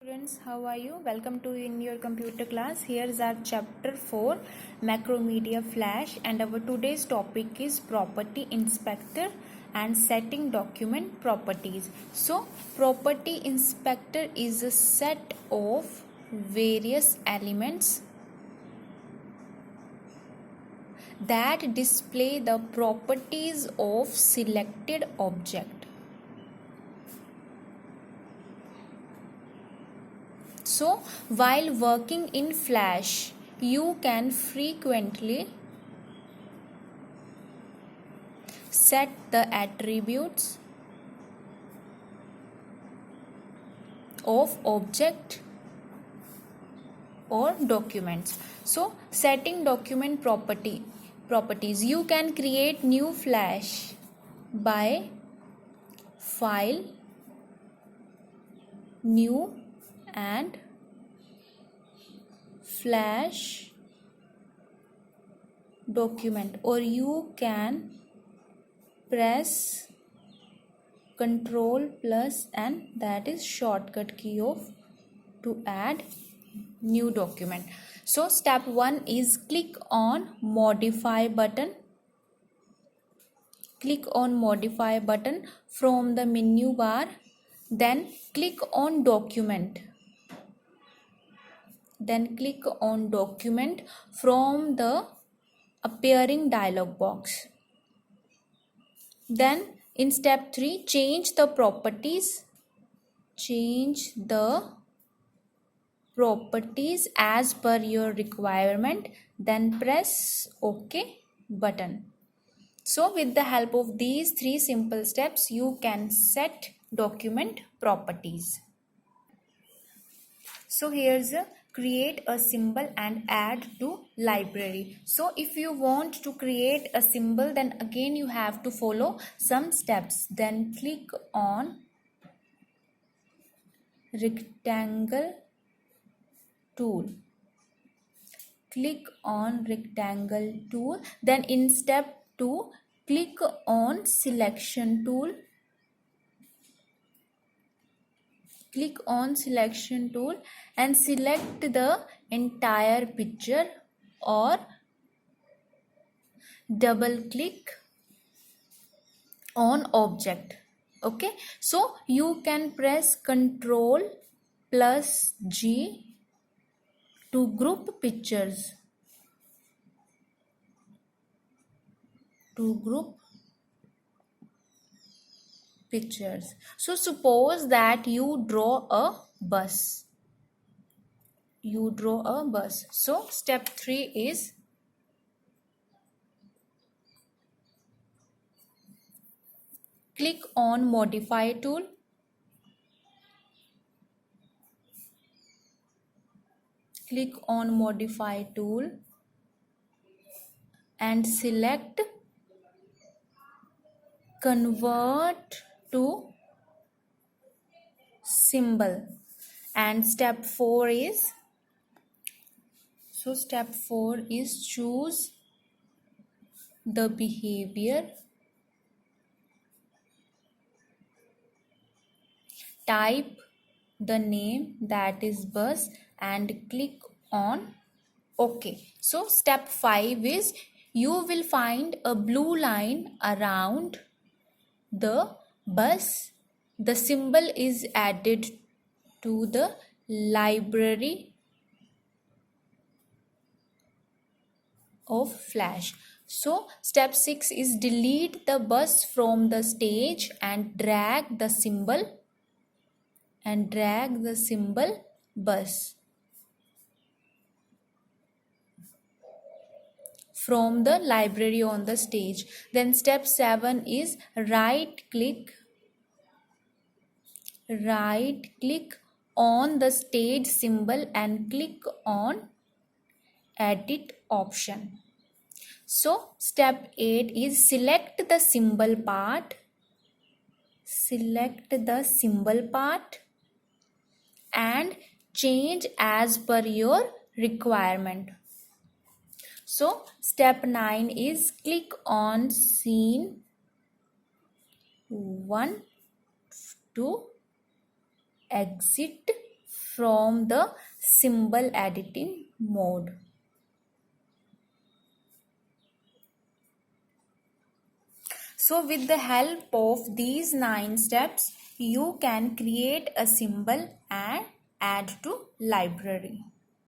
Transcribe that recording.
Students, how are you? Welcome to in your computer class. Here is our chapter 4 Macromedia Flash, and our today's topic is property inspector and setting document properties. So property inspector is a set of various elements that display the properties of selected object. So while working in Flash, you can frequently set the attributes of object or documents. So setting document properties, you can create new Flash by file, new and Flash document, or you can press Ctrl plus and that is shortcut key of to add new document. So step 1 is click on modify button. Click on modify button from the menu bar, then click on document. Then click on document from the appearing dialog box. Then in step 3, change the properties as per your requirement, then press OK button. So with the help of these 3 simple steps, you can set document properties. So here's create a symbol and add to library. So if you want to create a symbol, then again you have to follow some steps. Then click on rectangle tool. Click on rectangle tool. Then in step 2, click on selection tool. Click on selection tool and select the entire picture or double click on object. Okay, so you can press Ctrl plus G to group pictures. So suppose that you draw a bus. So step 3 is click on modify tool. Click on modify tool and select convert to symbol. And step 4 is choose the behavior, type the name, that is bus, and click on OK. So step 5 is you will find a blue line around the bus. The symbol is added to the library of Flash. So step 6 is delete the bus from the stage and drag the symbol bus from the library on the stage. Then step 7 is right click on the stage symbol and click on edit option. So step 8 is select the symbol part and change as per your requirement. So step 9 is click on scene 1 to exit from the symbol editing mode. So with the help of these 9 steps, you can create a symbol and add to library.